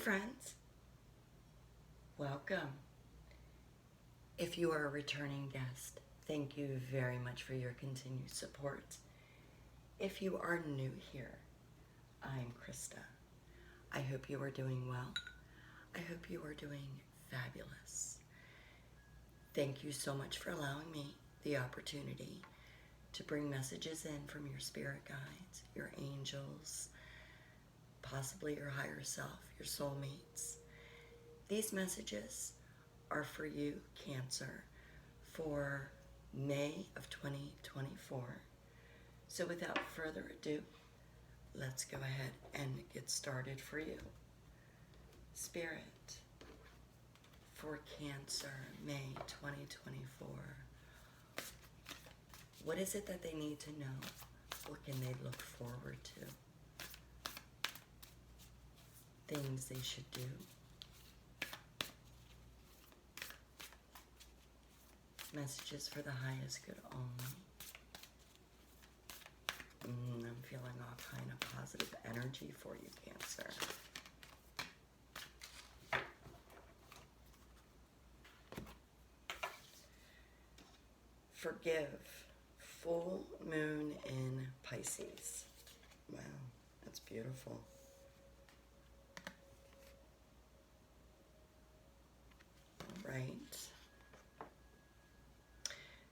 friends, welcome. If you are a returning guest, thank you very much for your continued support. If you are new here, I'm Krista. I hope you are doing well. I hope you are doing fabulous. Thank you so much for allowing me the opportunity to bring messages in from your spirit guides, your angels, possibly your higher self, your soulmates. These messages are for you, Cancer, for May of 2024. So without further ado, let's go ahead and get started for you. Spirit, for Cancer, May 2024. What is it that they need to know? What can they look forward to? Things they should do. Messages for the highest good only. I'm feeling all kind of positive energy for you, Cancer. Forgive. Full moon in Pisces. Wow, that's beautiful. All right.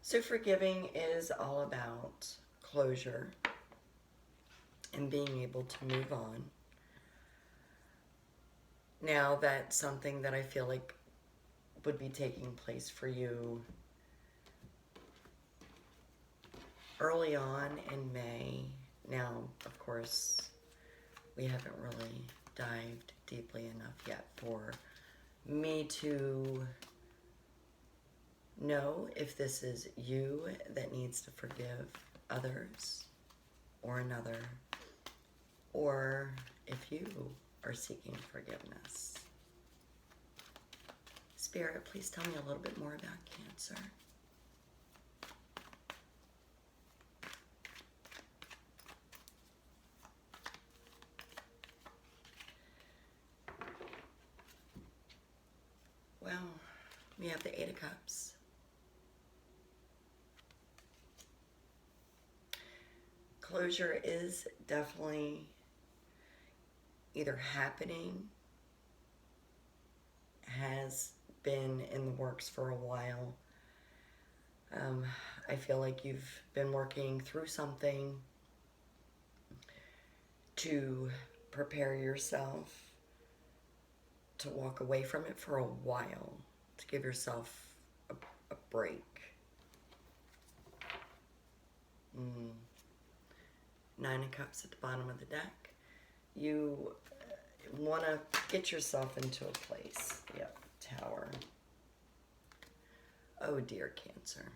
So forgiving is all about closure and being able to move on. Now that's something that I feel like would be taking place for you early on in May. Now, of course, we haven't really dived deeply enough yet for me to know if this is you that needs to forgive others or another, or if you are seeking forgiveness. Spirit, please tell me a little bit more about Cancer. Well, we have the Eight of Cups. Closure is definitely either happening, has been in the works for a while. I feel like you've been working through something to prepare yourself to walk away from it for a while, to give yourself a break. Nine of Cups at the bottom of the deck. You want to get yourself into a place. Yep, Tower. Oh dear, Cancer.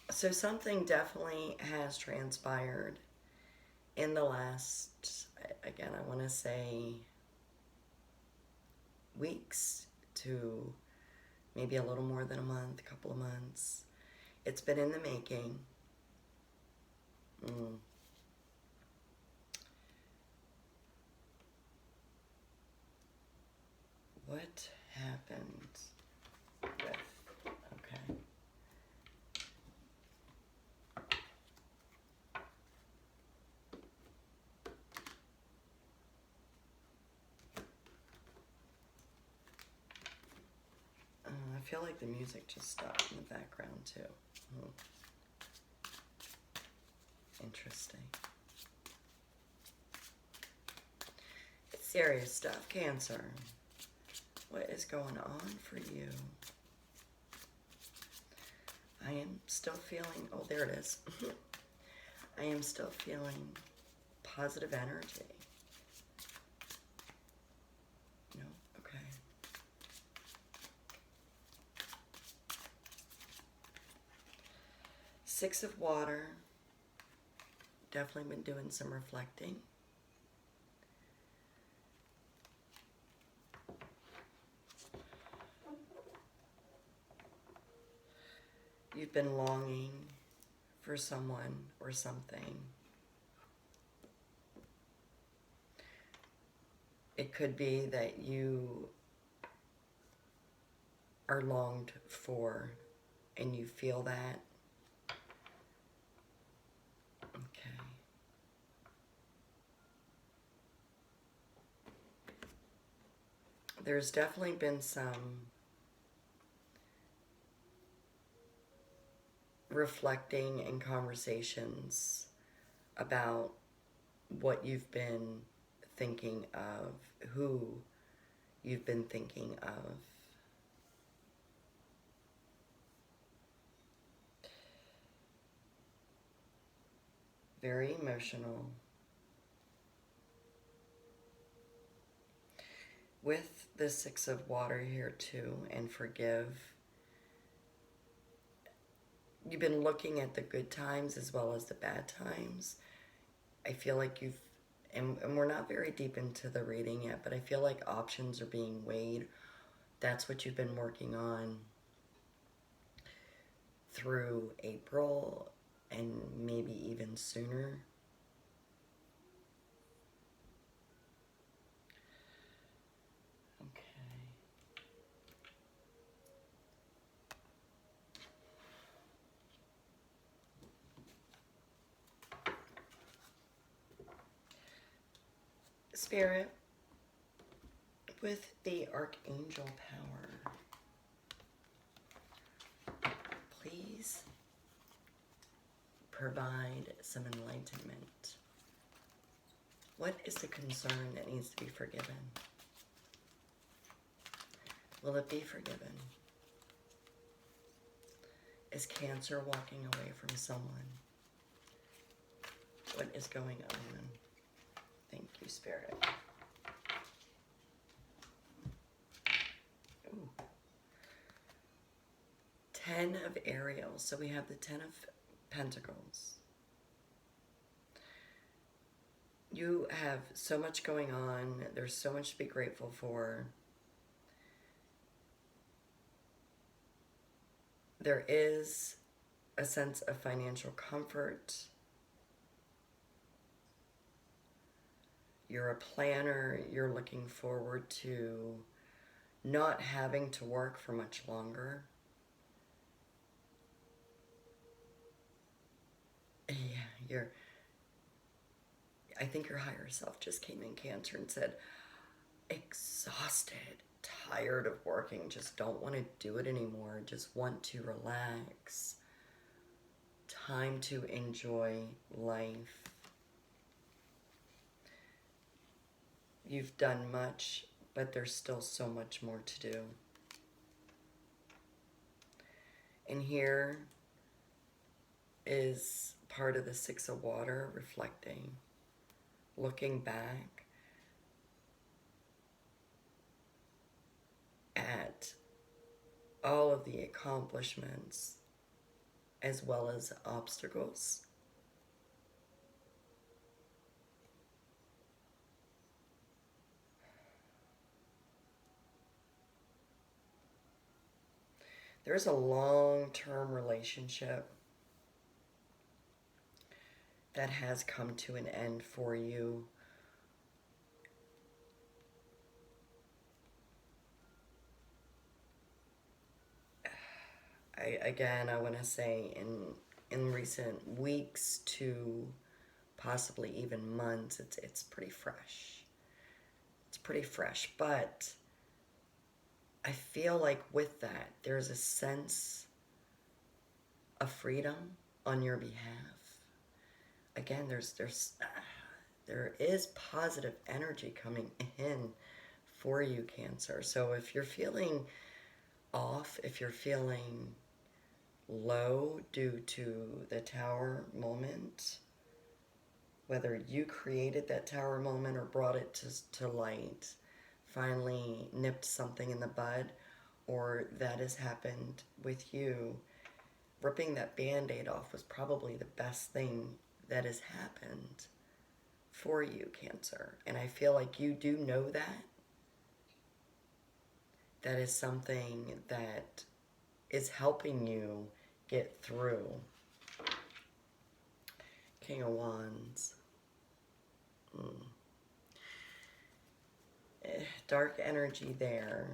So something definitely has transpired in the last, again, I want to say weeks to maybe a little more than a month, a couple of months. It's been in the making. What happened with, okay. I feel like the music just stopped in the background too. Interesting. It's serious stuff, Cancer. What is going on for you? I am still feeling, oh, there it is. I am still feeling positive energy. No? Okay. Six of Water. Definitely been doing some reflecting. You've been longing for someone or something. It could be that you are longed for and you feel that. Okay. There's definitely been some reflecting and conversations about what you've been thinking of, who you've been thinking of. Very emotional. With the Six of Water here too, and forgive. You've been looking at the good times as well as the bad times. I feel like you've, and we're not very deep into the reading yet, but I feel like options are being weighed. That's what you've been working on through April and maybe even sooner. Okay. Spirit, with the Archangel power, please provide some enlightenment. What is the concern that needs to be forgiven? Will it be forgiven? Is Cancer walking away from someone? What is going on? Thank you, Spirit. Ooh. 10 of Ariels. So we have the 10 of Pentacles. You have so much going on. There's so much to be grateful for. There is a sense of financial comfort. You're a planner. You're looking forward to not having to work for much longer. Yeah, I think your higher self just came in, Cancer, and said, exhausted, tired of working, just don't want to do it anymore, just want to relax. Time to enjoy life. You've done much, but there's still so much more to do. And here is part of the Six of Water, reflecting, looking back at all of the accomplishments as well as obstacles. There's a long-term relationship that has come to an end for you. I want to say in recent weeks to possibly even months, it's pretty fresh. It's pretty fresh, but I feel like with that, there's a sense of freedom on your behalf. Again, there is positive energy coming in for you, Cancer. So if you're feeling off, if you're feeling low due to the Tower moment, whether you created that Tower moment or brought it to light, finally nipped something in the bud, or that has happened with you, ripping that Band-Aid off was probably the best thing that has happened for you, Cancer. And I feel like you do know that. That is something that is helping you get through. King of Wands. Dark energy there.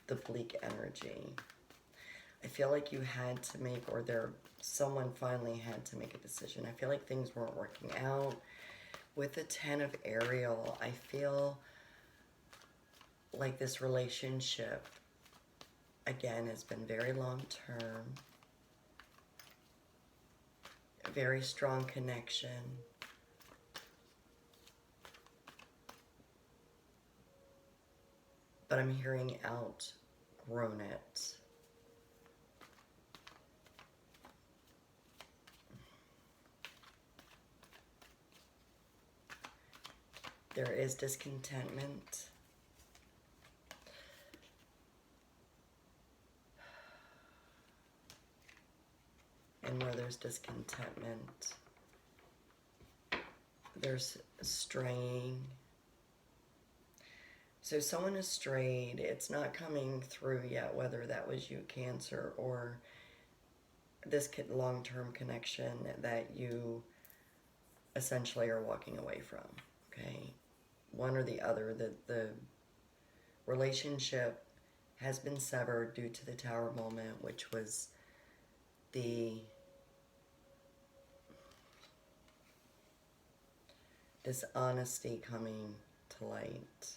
The bleak energy. I feel like you had to make, or someone finally had to make a decision. I feel like things weren't working out. With the 10 of Ariel, I feel like this relationship, again, has been very long-term. A very strong connection. But I'm hearing outgrown it. There is discontentment. And where there's discontentment, there's straying. So someone is strayed. It's not coming through yet, whether that was you, Cancer, or this long-term connection that you essentially are walking away from, okay? One or the other. The relationship has been severed due to the Tower moment, which was the dishonesty coming to light.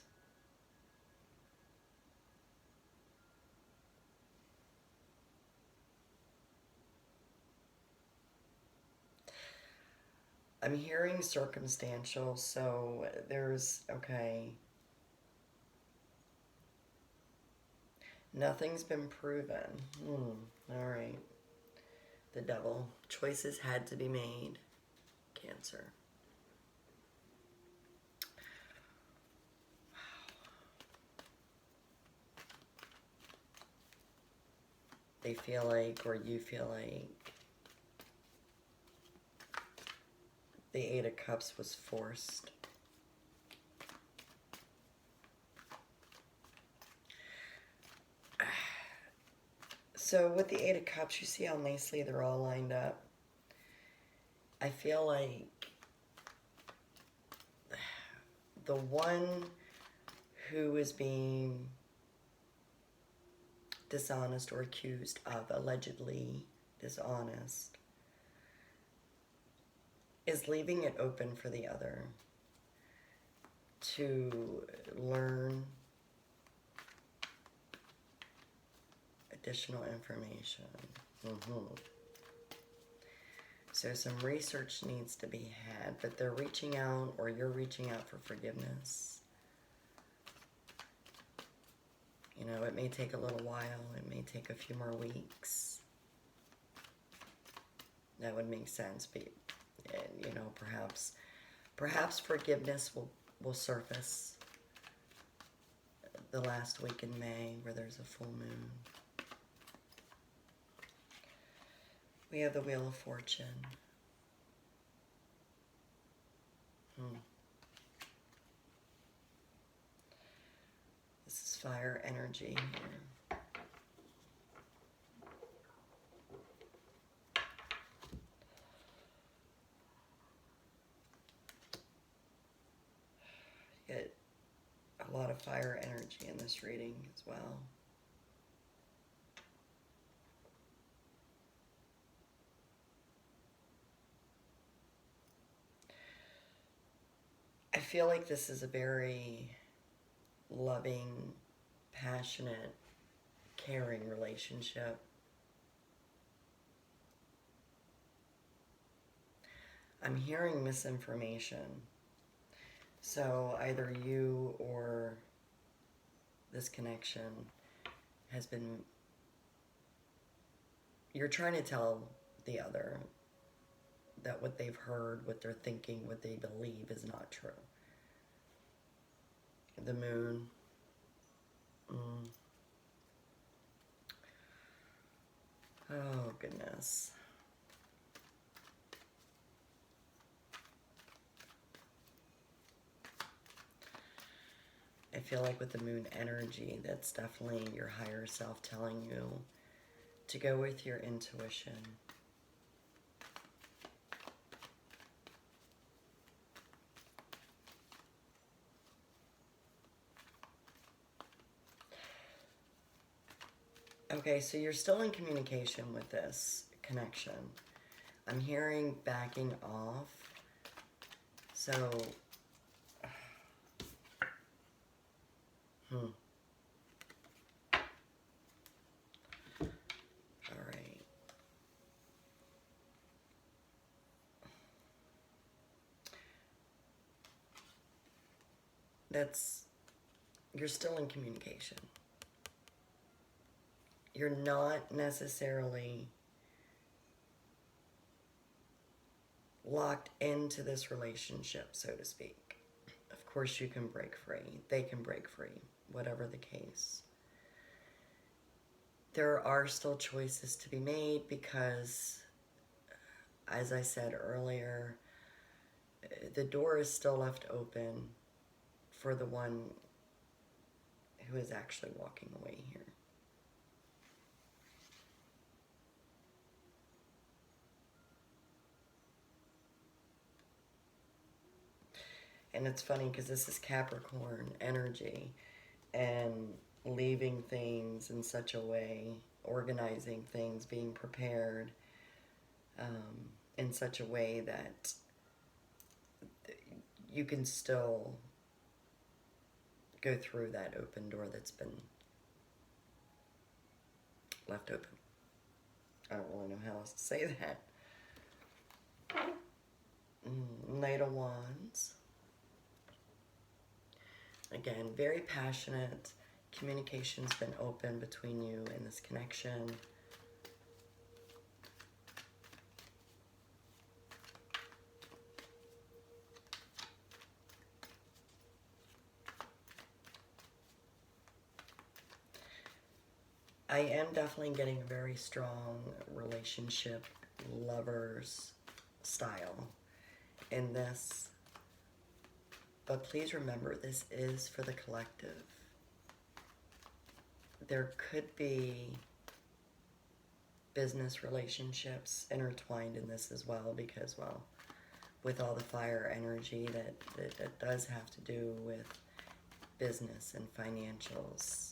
I'm hearing circumstantial, so there's, okay. Nothing's been proven. All right. The Devil. Choices had to be made. Cancer. They feel like, or you feel like, the Eight of Cups was forced. So with the Eight of Cups, you see how nicely they're all lined up? I feel like the one who is being dishonest or accused of allegedly dishonest is leaving it open for the other to learn additional information. So some research needs to be had, but they're reaching out, or you're reaching out for forgiveness. You know, it may take a little while. It may take a few more weeks. That would make sense, but you know, perhaps forgiveness will surface the last week in May where there's a full moon. We have the Wheel of Fortune. This is fire energy here. You get a lot of fire energy in this reading as well. I feel like this is a very loving, passionate, caring relationship. I'm hearing misinformation. So either you or this connection has been, you're trying to tell the other that what they've heard, what they're thinking, what they believe is not true. The Moon. Oh, goodness. I feel like with the Moon energy, that's definitely your higher self telling you to go with your intuition. Okay, so you're still in communication with this connection. I'm hearing backing off. So, all right. You're still in communication. You're not necessarily locked into this relationship, so to speak. Of course, you can break free. They can break free, whatever the case. There are still choices to be made because, as I said earlier, the door is still left open for the one who is actually walking away here. And it's funny because this is Capricorn energy, and leaving things in such a way, organizing things, being prepared in such a way that you can still go through that open door that's been left open. I don't really know how else to say that. Knight of Wands. Again, very passionate. Communication's been open between you and this connection. I am definitely getting a very strong relationship, lovers style in this. But please remember, this is for the collective. There could be business relationships intertwined in this as well because, well, with all the fire energy that does have to do with business and financials.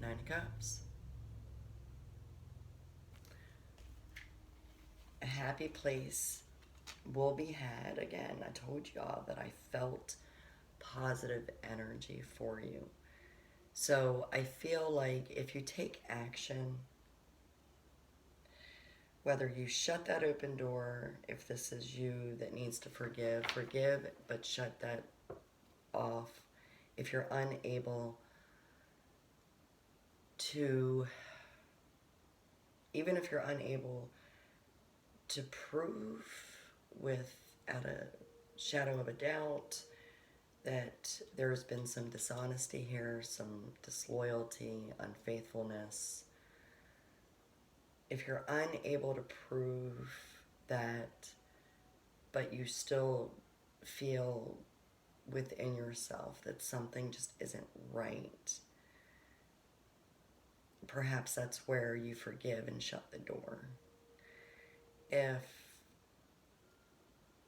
Nine of Cups. A happy place will be had. Again, I told y'all that I felt positive energy for you. So I feel like if you take action, whether you shut that open door, if this is you that needs to forgive, but shut that off. If you're unable to, even if you're unable to prove without a shadow of a doubt that there's been some dishonesty here, some disloyalty, unfaithfulness, if you're unable to prove that, but you still feel within yourself that something just isn't right, perhaps that's where you forgive and shut the door. If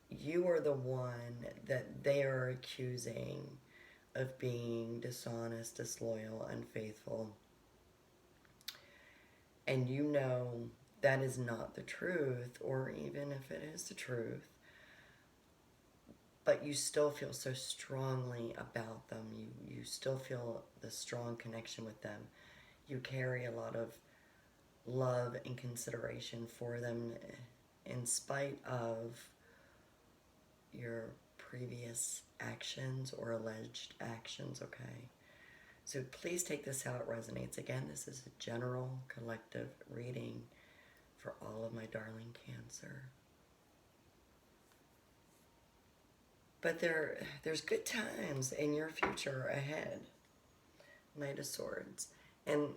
you are the one that they are accusing of being dishonest, disloyal, unfaithful, and you know that is not the truth, or even if it is the truth, but you still feel so strongly about them, you still feel the strong connection with them, you carry a lot of love and consideration for them in spite of your previous actions or alleged actions, okay? So please take this how it resonates. Again, this is a general collective reading for all of my darling Cancer. But there's good times in your future ahead. Knight of Swords. And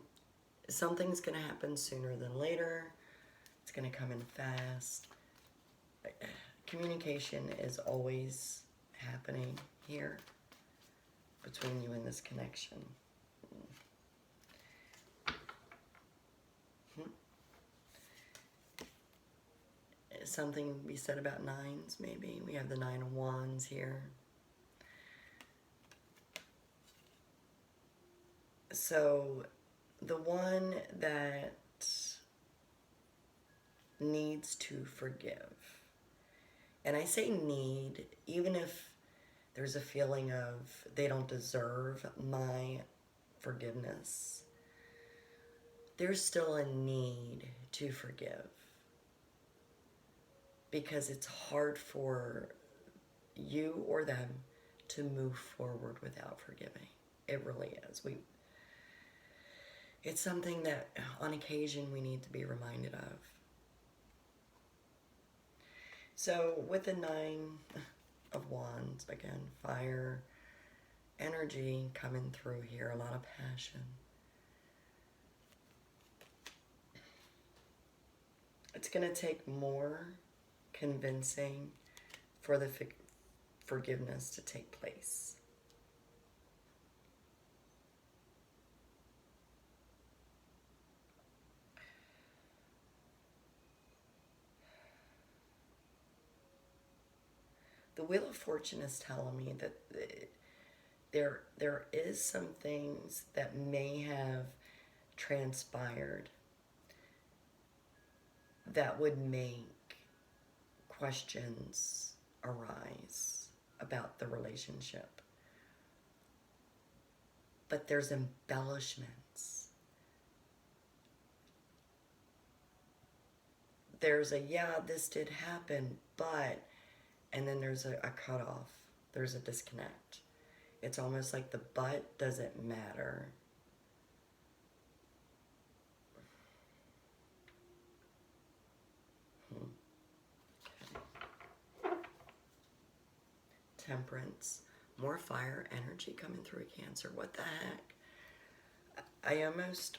something's going to happen sooner than later. It's going to come in fast. Communication is always happening here between you and this connection. something to be said about nines, maybe. We have the Nine of Wands here. So the one that needs to forgive, and I say need, even if there's a feeling of they don't deserve my forgiveness, there's still a need to forgive, because it's hard for you or them to move forward without forgiving. It really is. It's something that on occasion we need to be reminded of. So with the Nine of Wands, again, fire energy coming through here, a lot of passion. It's going to take more convincing for the forgiveness to take place. The Wheel of Fortune is telling me that there is some things that may have transpired that would make questions arise about the relationship. But there's embellishments. There's a, yeah, this did happen, but, and then there's a cutoff. There's a disconnect. It's almost like the but doesn't matter. Temperance. More fire energy coming through Cancer. What the heck? I almost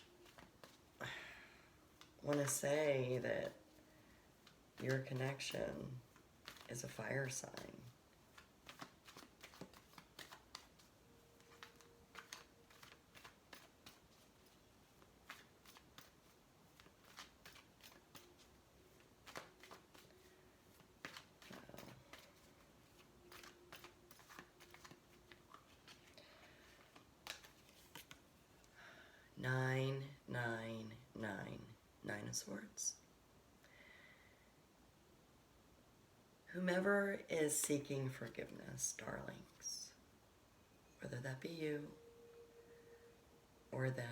want to say that your connection is a fire sign. Nine, nine, nine. Nine of Swords. Whomever is seeking forgiveness, darlings, whether that be you or them,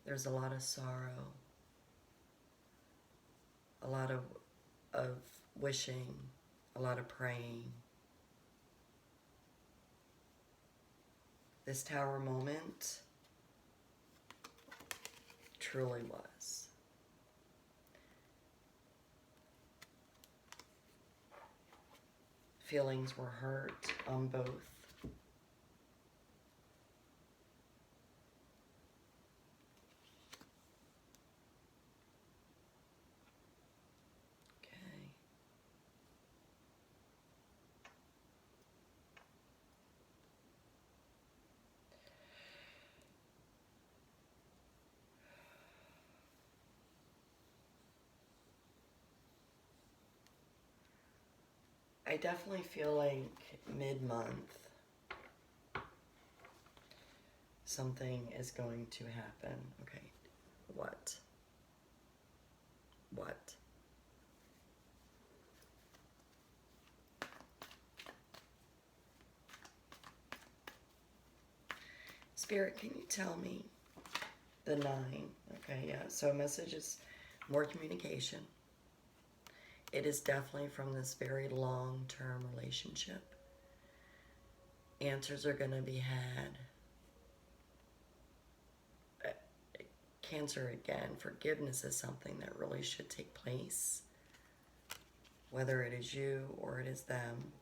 there's a lot of sorrow, a lot of wishing, a lot of praying. This Tower moment truly was. Feelings were hurt on both. Okay. I definitely feel like mid-month something is going to happen. Okay, what? What? Spirit, can you tell me the 9? Okay, yeah, so message is more communication. It is definitely from this very long-term relationship. Answers are going to be had. Cancer, again, forgiveness is something that really should take place, whether it is you or it is them.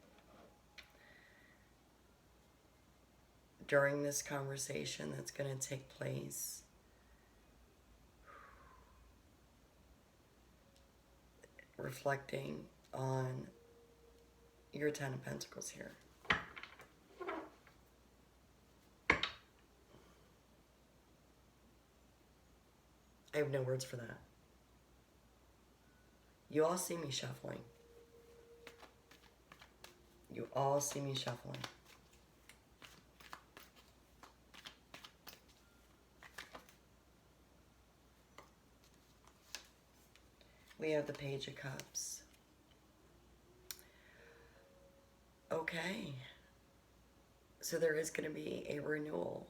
During this conversation that's going to take place, reflecting on your 10 of Pentacles here. I have no words for that. You all see me shuffling. You all see me shuffling. We have the Page of Cups. Okay. So there is going to be a renewal.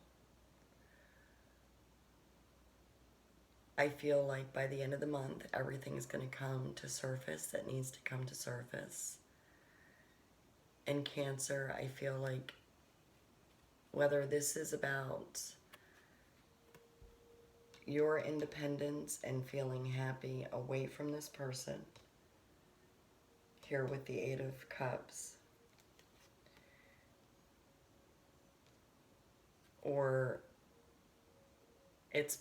I feel like by the end of the month, everything is going to come to surface that needs to come to surface. And Cancer, I feel like whether this is about your independence and feeling happy away from this person, here with the Eight of Cups, or it's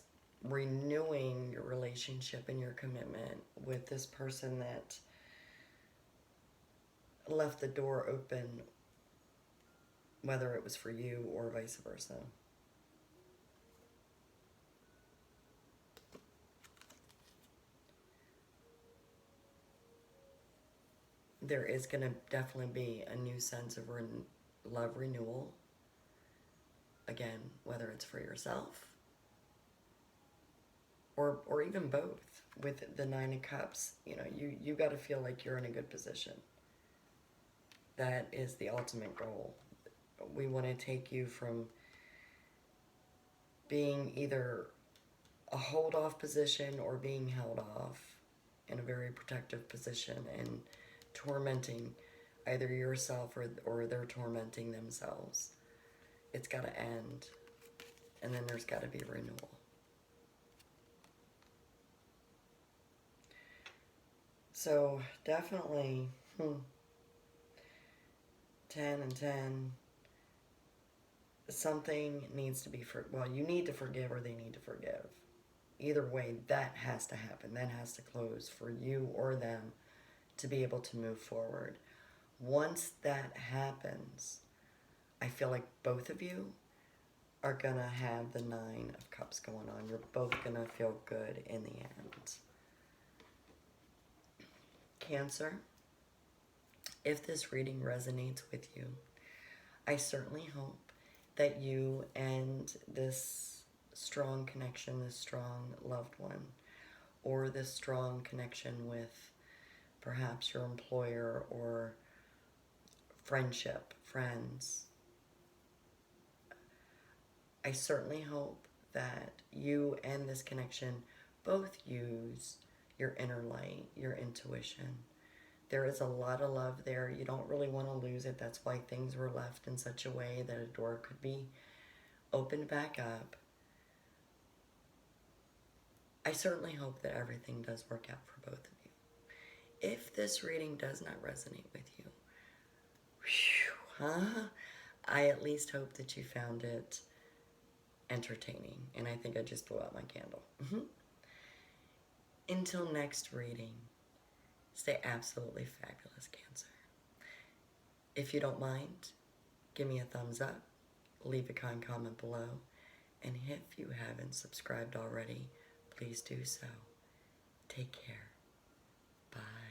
renewing your relationship and your commitment with this person that left the door open, whether it was for you or vice versa. There is going to definitely be a new sense of love renewal. Again, whether it's for yourself or even both. With the Nine of Cups, you know, you got to feel like you're in a good position. That is the ultimate goal. We want to take you from being either a hold-off position or being held off in a very protective position and tormenting either yourself or they're tormenting themselves. It's got to end, and then there's got to be renewal. So definitely 10 and 10, something needs to be, well, you need to forgive or they need to forgive. Either way, that has to happen. That has to close for you or them to be able to move forward. Once that happens, I feel like both of you are going to have the Nine of Cups going on. You're both going to feel good in the end. Cancer, if this reading resonates with you, I certainly hope that you and this strong connection, this strong loved one, or this strong connection with perhaps your employer or friendship, friends, I certainly hope that you and this connection both use your inner light, your intuition. There is a lot of love there. You don't really want to lose it. That's why things were left in such a way that a door could be opened back up. I certainly hope that everything does work out for both of you. If this reading does not resonate with you, I at least hope that you found it entertaining. And I think I just blew out my candle. Until next reading, stay absolutely fabulous, Cancer. If you don't mind, give me a thumbs up, leave a kind comment below, and if you haven't subscribed already, please do so. Take care. Bye.